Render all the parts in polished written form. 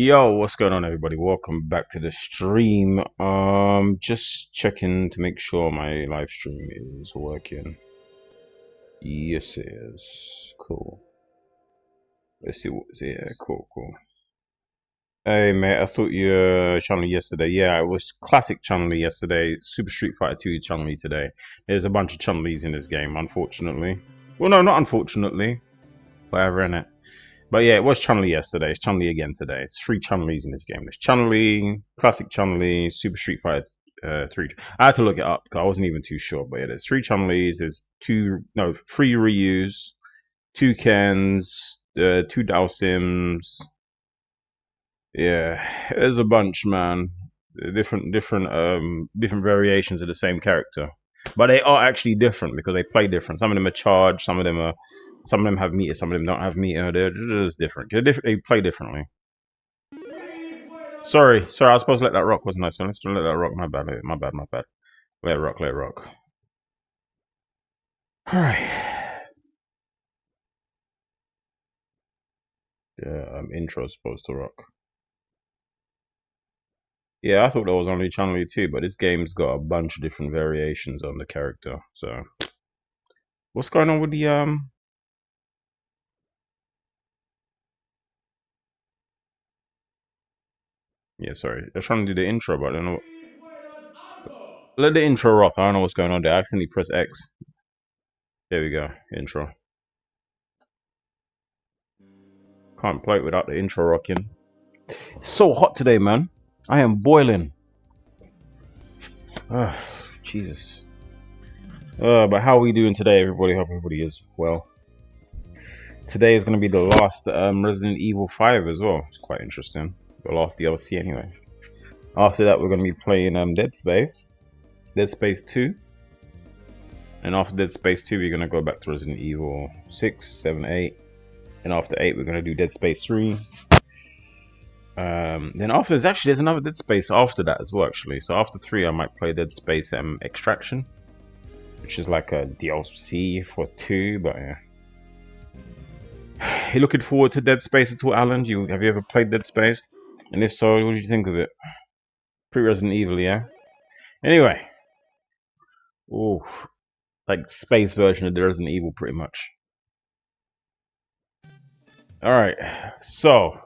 Yo, what's going on, everybody? Welcome back to the stream. Just checking to make sure my live stream is working. Yes, it is. Cool. Let's see what's here. Cool. Hey, mate, I thought you Chun-li yesterday. Yeah, it was classic Chun-li yesterday. Super Street Fighter 2 Chun-li today. There's a bunch of Chun-lis in this game, unfortunately. Well, no, not unfortunately. Whatever, innit? But yeah, it was Chun-li yesterday. It's Chun-li again today. It's 3 Chun-lis in this game. There's Chun-li, classic Chun-li, Super Street Fighter 3. I had to look it up because I wasn't even too sure. But yeah, there's 3 Chun-lis. There's 3 Ryus, 2 Kens, 2 dhalsims. Yeah, there's a bunch, man. Different variations of the same character, but they are actually different because they play different. Some of them are charged. Some of them have meter. Some of them don't have meter. They're just different. They play differently. Sorry. I was supposed to let that rock, wasn't I? So let's let that rock. My bad. Let it rock. All right. Yeah, intro's supposed to rock. Yeah, I thought there was only Chun-li too, but this game's got a bunch of different variations on the character. So, what's going on with the Yeah, sorry. They're trying to do the intro, but I don't know. Let the intro rock. I don't know what's going on there. I accidentally press X. There we go. Intro. Can't play it without the intro rocking. It's so hot today, man. I am boiling. Jesus. But how are we doing today, everybody? Hope everybody is well. Today is going to be the last Resident Evil 5 as well. It's quite interesting. The last DLC anyway. After that, we're going to be playing Dead Space 2. And after Dead Space 2, we're going to go back to Resident Evil 6, 7, 8. And after 8, we're going to do Dead Space 3. Then after, there's another Dead Space after that as well, actually. So after 3, I might play Dead Space Extraction, which is like a DLC for 2, but yeah. You looking forward to Dead Space at all, Alan? Have you ever played Dead Space? And if so, what did you think of it? Pre-Resident Evil, yeah? Anyway. Ooh. Like space version of the Resident Evil, pretty much. Alright, so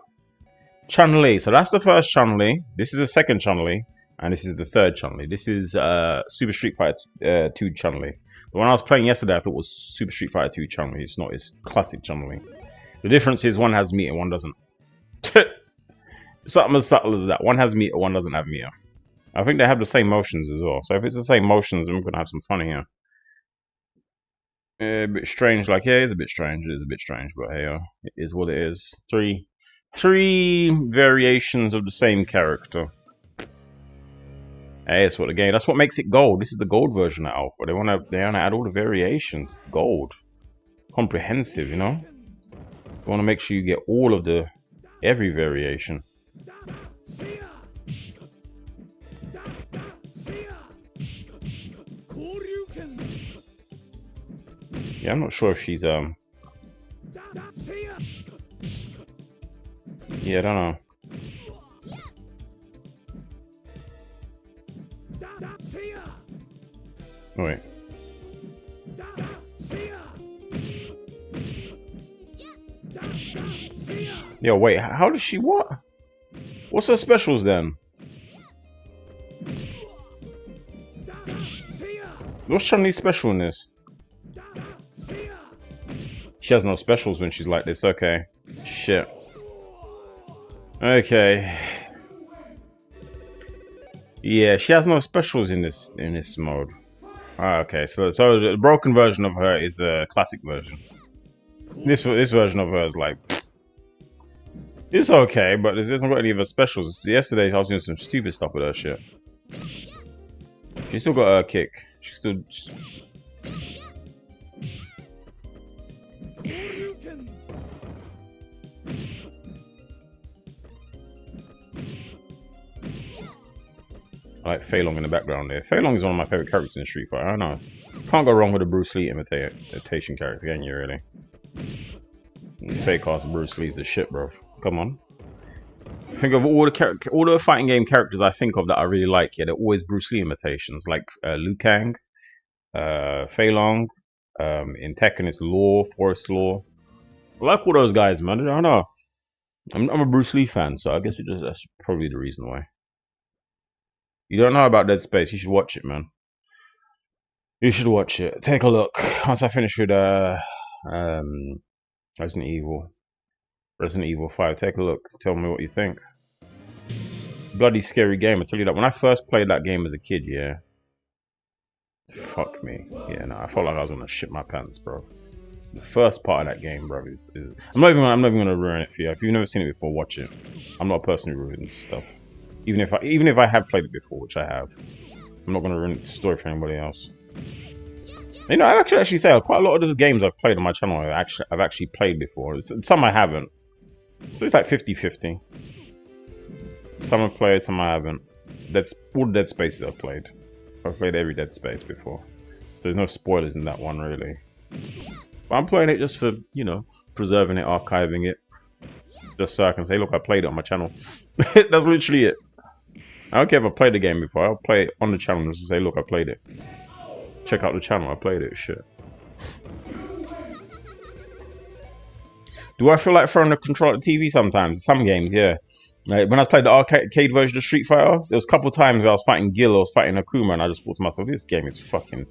Chun-li. So that's the first Chun-li. This is the second Chun-li. And this is the third Chun-li. This is Super Street Fighter 2 Chun-li. The one I was playing yesterday, I thought was Super Street Fighter 2 Chun-li. It's not, it's classic Chun-li. The difference is one has meter, one doesn't. Something as subtle as that. One has meter, one doesn't have meter. I think they have the same motions as well. So if it's the same motions, then we're going to have some fun here. A bit strange, like, yeah, it's a bit strange. It is a bit strange, but hey, it is what it is. Three variations of the same character. Hey, that's what makes it gold. This is the gold version of Alpha. They wanna add all the variations. Gold. Comprehensive, you know? You wanna make sure you get all of every variation. Yeah, I'm not sure if she's yeah, I don't know. Wait. Yo, wait, how does she what? What's her specials then? What's Chun-Li's special in this? She has no specials when she's like this, okay. Shit. Okay. Yeah, she has no specials in this mode. Ah, okay, so the broken version of her is the classic version. This version of her is like, it's okay, but it hasn't got any of her specials. Yesterday I was doing some stupid stuff with her shit. She still got her kick. She still. I like Fei Long in the background there. Fei Long is one of my favorite characters in Street Fighter. I don't know. Can't go wrong with a Bruce Lee imitation character, can you really? Fake ass Bruce Lee's a shit, bro. Come on. Think of all the fighting game characters I think of that I really like. Yeah, they're always Bruce Lee imitations, like Liu Kang, Fei Long. In Tekken, it's Law, Forest Law. I like all those guys, man. I don't know. I'm a Bruce Lee fan, so I guess that's probably the reason why. You don't know about Dead Space? You should watch it, man. You should watch it. Take a look. Once I finish with Resident Evil 5. Take a look. Tell me what you think. Bloody scary game. I tell you that. When I first played that game as a kid, yeah. Fuck me. Yeah, no, I felt like I was gonna shit my pants, bro. The first part of that game, bro, is I'm not even gonna ruin it for you. If you've never seen it before, watch it. I'm not a person who ruins stuff. Even if I have played it before, which I have, I'm not gonna ruin the story for anybody else. You know, I actually say quite a lot of those games I've played on my channel I've actually played before. Some I haven't. So it's like 50-50. Some I've played, some I haven't. That's all the Dead Spaces I've played. I've played every Dead Space before. So there's no spoilers in that one, really. But I'm playing it just for, you know, preserving it, archiving it. Just so I can say, look, I played it on my channel. That's literally it. I don't care if I played the game before. I'll play it on the channel just to say, look, I played it. Check out the channel, I played it, shit. Do I feel like throwing the controller at the TV sometimes? Some games, yeah. Like when I played the arcade version of Street Fighter, there was a couple times where I was fighting Gil or I was fighting Akuma, and I just thought to myself, this game is fucking...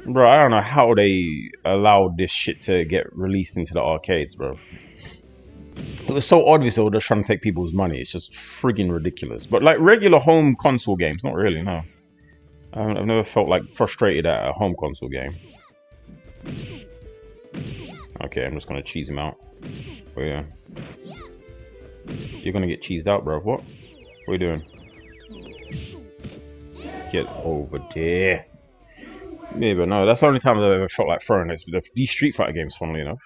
Bro, I don't know how they allowed this shit to get released into the arcades, bro. It was so obvious they were just trying to take people's money. It's just friggin' ridiculous. But like regular home console games, not really, no. I've never felt like frustrated at a home console game. Okay, I'm just gonna cheese him out. Oh yeah. You're gonna get cheesed out, bro. What? What are you doing? Get over there. Yeah, but no, that's the only time I've ever felt like throwing this. But these Street Fighter games, funnily enough.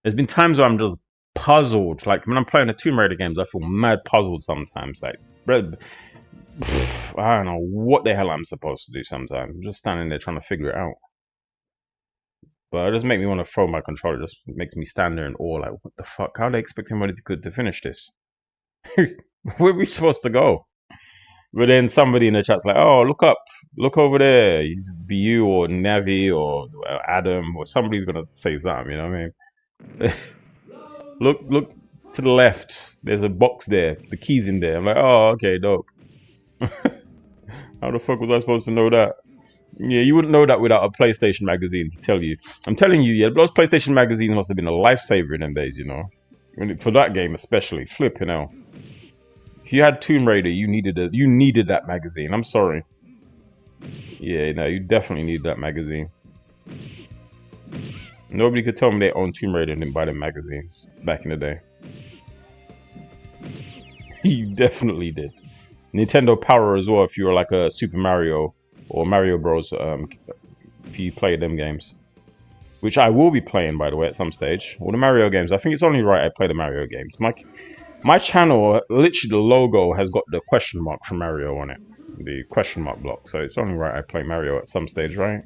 There's been times where I'm just puzzled. Like when I'm playing the Tomb Raider games, I feel mad puzzled sometimes. Like, bro, I don't know what the hell I'm supposed to do sometimes. I'm just standing there trying to figure it out. But it doesn't make me want to throw my controller. It just makes me stand there in awe. Like, what the fuck? How do they expect anybody to finish this? Where are we supposed to go? But then somebody in the chat's like, oh, look up. Look over there. Be you or Navi or Adam or somebody's going to say something, you know what I mean? Look to the left. There's a box there. The key's in there. I'm like, oh, okay, dope. How the fuck was I supposed to know that? Yeah, you wouldn't know that without a PlayStation magazine to tell you. I'm telling you, yeah, those PlayStation magazines must have been a lifesaver in them days, you know. For that game especially, flipping hell. If you had Tomb Raider, you needed that magazine. I'm sorry. Yeah, no, you definitely need that magazine. Nobody could tell me they owned Tomb Raider and didn't buy them magazines back in the day. You definitely did. Nintendo Power as well if you were like a Super Mario or Mario Bros. If you played them games. Which I will be playing, by the way, at some stage. All the Mario games. I think it's only right I play the Mario games. My channel, literally the logo has got the question mark from Mario on it. The question mark block. So it's only right I play Mario at some stage, right?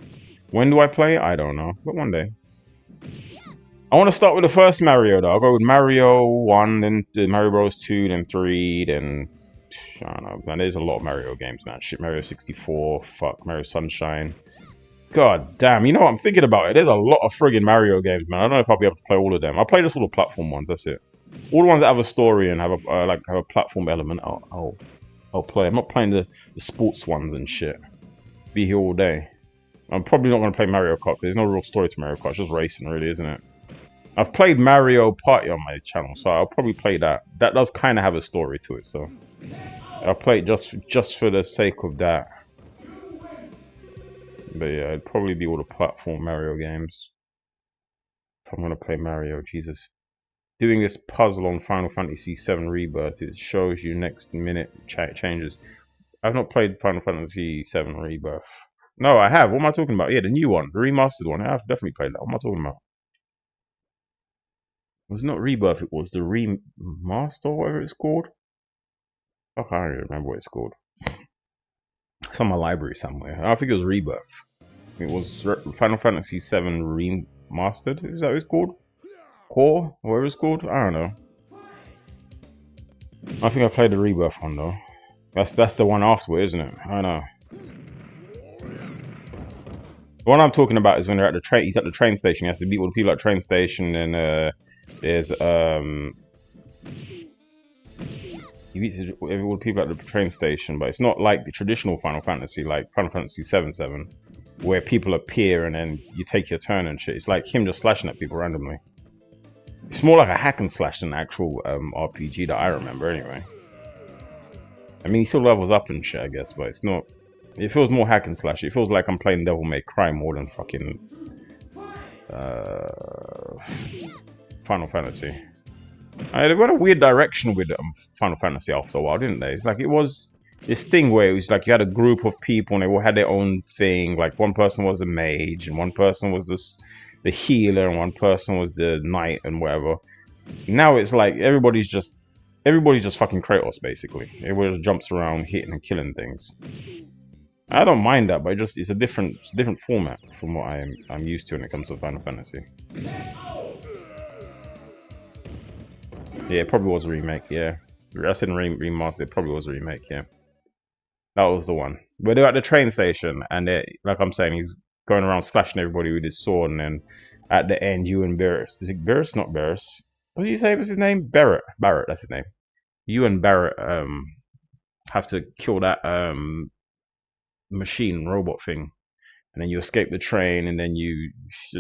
When do I play? I don't know, but one day. I want to start with the first Mario though. I'll go with Mario 1, then Mario Bros 2, then 3, then I don't know, man. There's a lot of Mario games, man. Shit, Mario 64, fuck, Mario Sunshine. God damn, you know what I'm thinking about it? There's a lot of friggin' Mario games, man. I don't know if I'll be able to play all of them. I'll play just all the platform ones, that's it. All the ones that have a story and have a have a platform element, I'll play. I'm not playing the sports ones and shit. Be here all day. I'm probably not going to play Mario Kart because there's no real story to Mario Kart. It's just racing, really, isn't it? I've played Mario Party on my channel, so I'll probably play that. That does kind of have a story to it, so I'll play it just for the sake of that. But yeah, it'd probably be all the platform Mario games. If I'm going to play Mario, Jesus. Doing this puzzle on Final Fantasy VII Rebirth, it shows you next minute changes. I've not played Final Fantasy VII Rebirth. No, I have. What am I talking about? Yeah, the new one, the remastered one. I've definitely played that. What am I talking about? It was not Rebirth, it was the remaster, or whatever it's called. I can't even remember what it's called. It's on my library somewhere. I think it was Rebirth. It was Final Fantasy VII Remastered. Is that what it's called? Core? Whatever it's called? I don't know. I think I played the Rebirth one though. That's the one afterward, isn't it? I know. The one I'm talking about is when they're at the train. He's at the train station. He has to beat all the people at the train station, and there's he beats all the people at the train station. But it's not like the traditional Final Fantasy, like Final Fantasy VII, where people appear and then you take your turn and shit. It's like him just slashing at people randomly. It's more like a hack and slash than an actual RPG that I remember, anyway. I mean, he still levels up and shit, I guess, but it's not. It feels more hack and slash. It feels like I'm playing Devil May Cry more than fucking Final Fantasy. They went a weird direction with Final Fantasy after a while, didn't they? It's like it was this thing where it was like you had a group of people and they all had their own thing. Like one person was the mage and one person was the healer and one person was the knight and whatever. Now it's like everybody's just fucking Kratos basically. Everybody just jumps around hitting and killing things. I don't mind that, but it's a different format from what I'm used to when it comes to Final Fantasy. Yeah, it probably was a remake, yeah. I said remastered, it probably was a remake, yeah. That was the one. But they're at the train station, and like I'm saying, he's going around slashing everybody with his sword, and then at the end, you and Barrett. Is it Barrett? Not Barrett. What did you say was his name? Barrett. Barrett, that's his name. You and Barrett have to kill that machine robot thing. And then you escape the train, and then you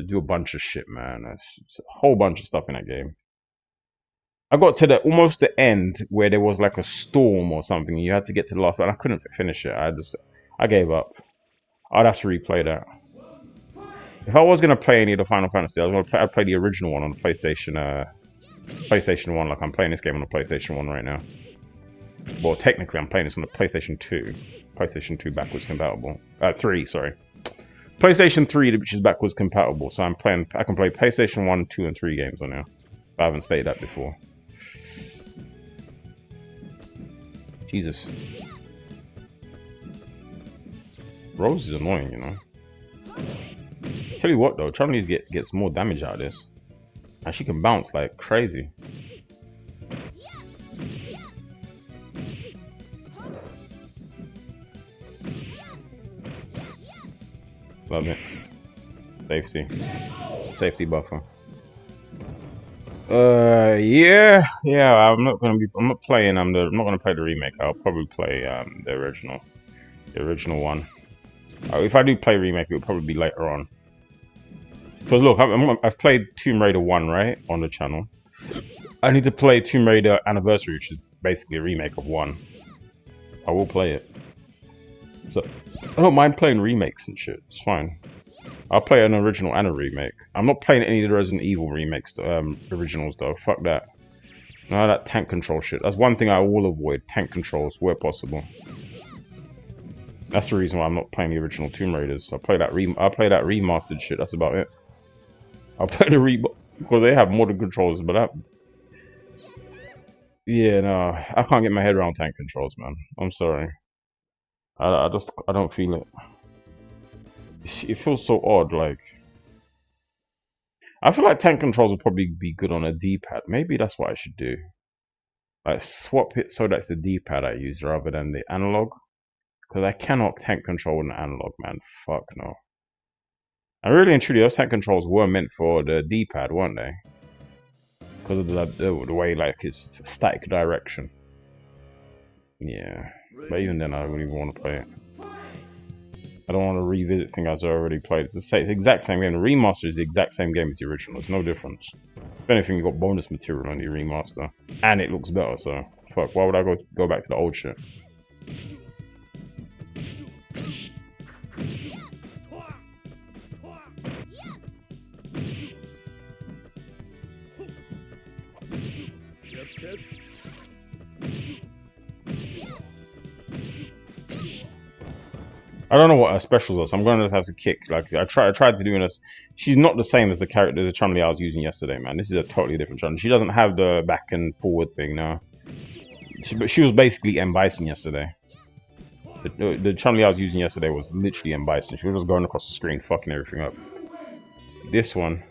do a bunch of shit, man. There's a whole bunch of stuff in that game. I got to almost the end where there was like a storm or something. You had to get to the last one. I couldn't finish it. I gave up. I'd have to replay that. If I was gonna play any of the Final Fantasy, I'd play the original one on the PlayStation 1. Like I'm playing this game on the PlayStation 1 right now. Well, technically, I'm playing this on the PlayStation 2. PlayStation 2 backwards compatible. 3, sorry. PlayStation 3, which is backwards compatible. So I can play PlayStation 1, 2, and 3 games on now. I haven't stated that before. Jesus. Rose is annoying, you know. Tell you what though, Chun-li gets more damage out of this. And she can bounce like crazy. Love it. Safety buffer. Yeah. I'm not gonna play the remake. I'll probably play the original one. If I do play remake, it'll probably be later on. Because look, I've played Tomb Raider 1, right, on the channel. I need to play Tomb Raider Anniversary, which is basically a remake of 1. I will play it. So I don't mind playing remakes and shit. It's fine. I'll play an original and a remake. I'm not playing any of the Resident Evil remakes, originals though. Fuck that. No, that tank control shit. That's one thing I will avoid. Tank controls where possible. That's the reason why I'm not playing the original Tomb Raiders. I'll play that remastered shit. That's about it. I'll play the because they have modern controls, but that. Yeah, no, I can't get my head around tank controls, man. I'm sorry. I don't feel it. it feels so odd. Like I feel like tank controls would probably be good on a D-pad. Maybe that's what I should do. Like swap it so that's the D-pad I use rather than the analog. Because I cannot tank control an analog, man. Fuck no. And really and truly, those tank controls were meant for the D-pad, weren't they? Because of the way like it's static direction. Yeah. But even then, I don't even want to play it. I don't want to revisit things I already played. It's the exact same game. The remaster is the exact same game as the original. There's no difference. If anything, you got bonus material on the remaster, and it looks better. So fuck, why would I go back to the old shit? I don't know what her specials are, so I'm going to have to kick. Like I tried to do this. She's not the same as the character, the Chun-li I was using yesterday, man. This is a totally different Chun. She doesn't have the back and forward thing now. But she was basically mbison yesterday. The Chun-li I was using yesterday was literally mbison. She was just going across the screen, fucking everything up. This one,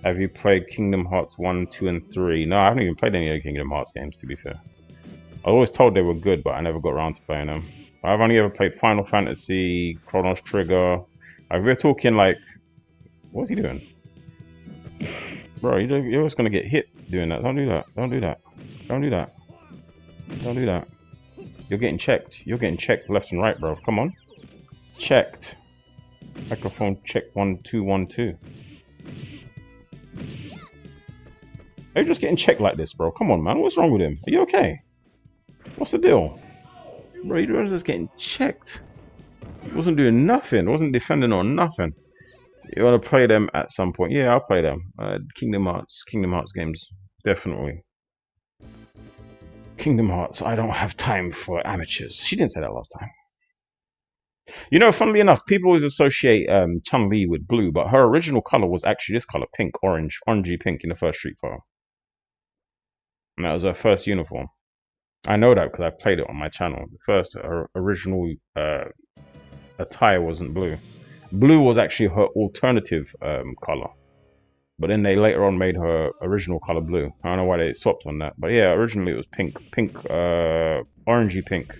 have you played Kingdom Hearts 1, 2, and 3? No, I haven't even played any of the Kingdom Hearts games, to be fair. I was always told they were good, but I never got around to playing them. I've only ever played Final Fantasy, Chrono Trigger. Like, we're talking like, what's he doing? Bro, you're just gonna get hit doing that. Don't do that. Don't do that. Don't do that. Don't do that. You're getting checked. You're getting checked left and right, bro. Come on. Checked. Microphone check 1 2 1 2. Are you just getting checked like this, bro? Come on, man. What's wrong with him? Are you okay? What's the deal? Bro, you were just getting checked. He wasn't doing nothing. Wasn't defending or nothing. You want to play them at some point? Yeah, I'll play them. Kingdom Hearts games, definitely. Kingdom Hearts. I don't have time for amateurs. She didn't say that last time. You know, funnily enough, people always associate Chun-li with blue, but her original color was actually this color, pink, orangey pink in the first Street Fighter. And that was her first uniform. I know that because I played it on my channel. The first original attire wasn't blue. Blue was actually her alternative color. But then they later on made her original color blue. I don't know why they swapped on that. But yeah, originally it was pink, orangey pink.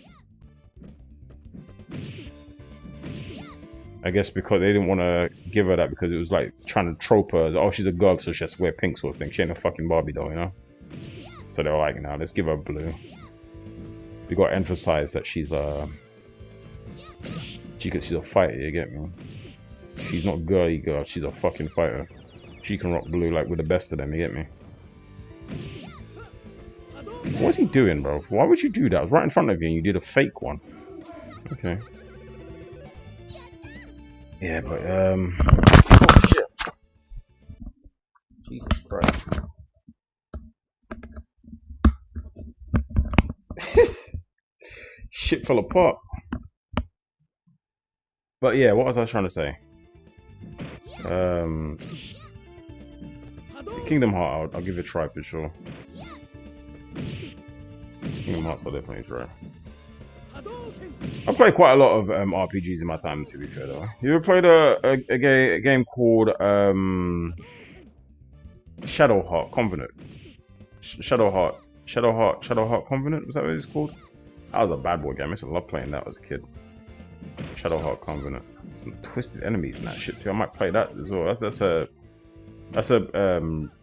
I guess because they didn't want to give her that because it was like trying to trope her. Oh, she's a girl, so she has to wear pink sort of thing. She ain't a fucking Barbie doll, you know? So they were like, nah, let's give her blue. We got to emphasize that she's a fighter, you get me? She's not girly girl, she's a fucking fighter. She can rock blue like with the best of them, you get me? What's he doing, bro? Why would you do that? I was right in front of you and you did a fake one. Okay. Yeah, but oh shit. Jesus Christ. Shit fell apart. But yeah, what was I trying to say? Kingdom Hearts, I'll give it a try for sure. Kingdom Hearts, I'll definitely try. I've played quite a lot of RPGs in my time, to be fair though. You ever played a game called Shadowheart Covenant? Shadowheart Covenant? Was that what it's called? That was a bad boy game. I used to love playing that as a kid. Shadowheart Covenant. Some twisted enemies and that shit too. I might play that as well. That's a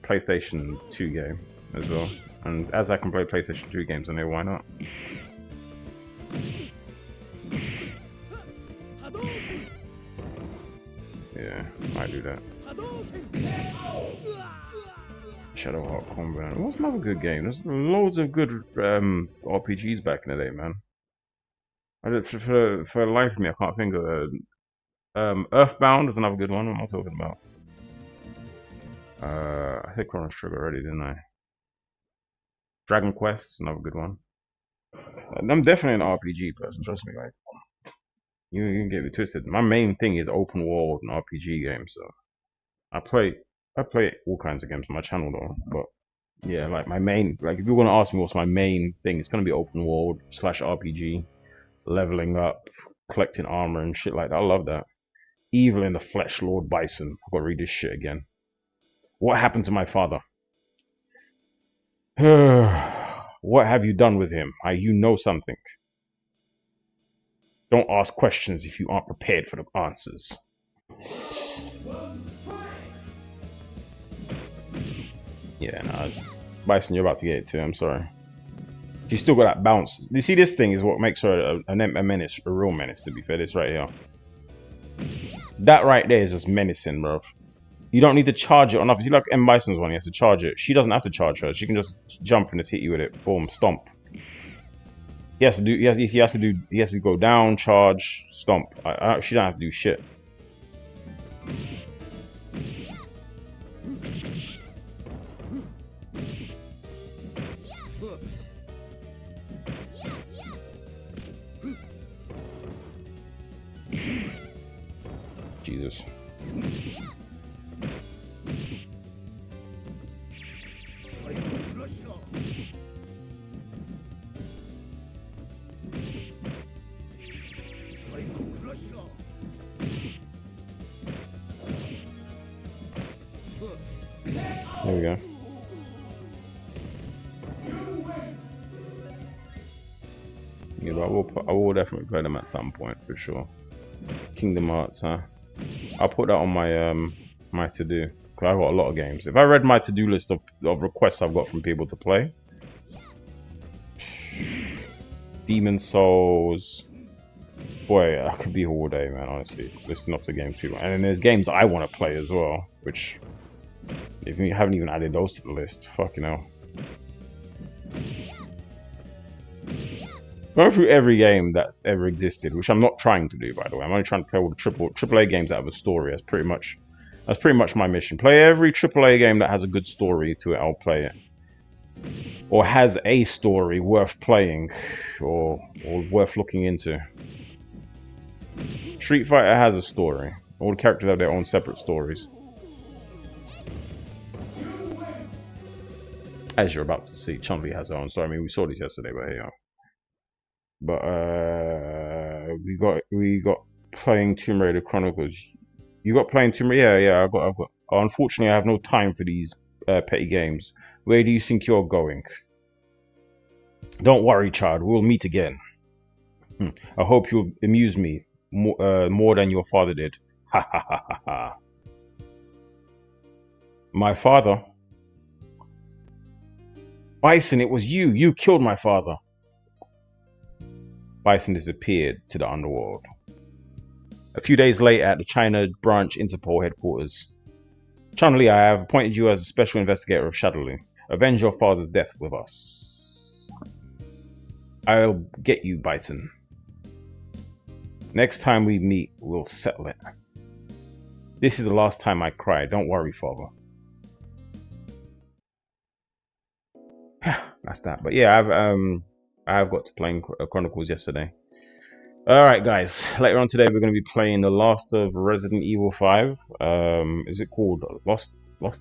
PlayStation 2 game as well. And as I can play PlayStation 2 games, I know why not. Yeah, might do that. Shadowheart Covenant. What's another good game? There's loads of good RPGs back in the day, man. For the life of me, I can't think of it. Earthbound is another good one. What am I talking about? I hit Chrono Trigger already, didn't I? Dragon Quest is another good one. I'm definitely an RPG person, trust me. Like, you can get me twisted. My main thing is open world and RPG games. So I play all kinds of games on my channel though. But yeah, like my main, like if you're gonna ask me what's my main thing, it's gonna be open world / RPG, leveling up, collecting armor and shit like that. I love that. Evil in the flesh, Lord Bison. I've got to read this shit again. What happened to my father? What have you done with him? You know something. Don't ask questions if you aren't prepared for the answers. Yeah, nah. Bison, you're about to get it too. I'm sorry. She's still got that bounce. You see, this thing is what makes her a menace, a real menace, to be fair. This right here. That right there is just menacing, bro. You don't need to charge it or nothing. See, like M. Bison's one, he has to charge it. She doesn't have to charge her. She can just jump and just hit you with it. Boom, stomp. He has to do. He has to go down, charge, stomp. She don't have to do shit. Jesus. There we go. Yeah, but I will definitely play them at some point for sure. Kingdom Hearts, huh? I'll put that on my my to-do. Cause I've got a lot of games. If I read my to-do list of requests I've got from people to play, Demon Souls, boy, I could be here all day, man. Honestly, listing off the games people, and then there's games I want to play as well, which if you haven't even added those to the list, fucking hell. Going through every game that's ever existed, which I'm not trying to do, by the way. I'm only trying to play all the AAA games that have a story. That's pretty much my mission. Play every AAA game that has a good story to it. I'll play it, or has a story worth playing, or worth looking into. Street Fighter has a story. All the characters have their own separate stories. As you're about to see, Chun-li has her own story. I mean, we saw this yesterday, but here you go. But we got playing Tomb Raider Chronicles. You got playing Tomb Raider? Yeah. I've got. Unfortunately, I have no time for these petty games. Where do you think you're going? Don't worry, child. We'll meet again. I hope you'll amuse me more than your father did. Ha ha ha ha ha. My father? Bison, it was you. You killed my father. Bison disappeared to the underworld. A few days later at the China branch Interpol headquarters. Chun-li, I have appointed you as a special investigator of Shadowly. Avenge your father's death with us. I'll get you, Bison. Next time we meet, we'll settle it. This is the last time I cry. Don't worry, father. That's that. But yeah, I've got to playing Chronicles yesterday. Alright guys, later on today we're going to be playing the last of Resident Evil 5. Is it called Lost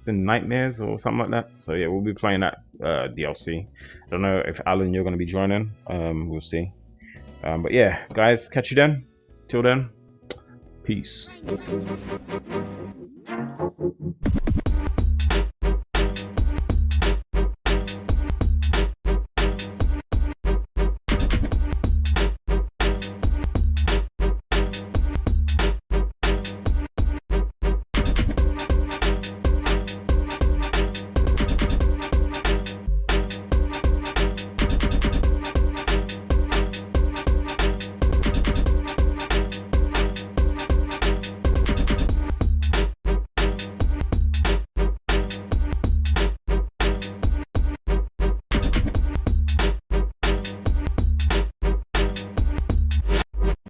in Nightmares or something like that? So yeah, we'll be playing that DLC. I don't know if Alan, you're going to be joining. We'll see. But yeah, guys, catch you then. Till then, peace.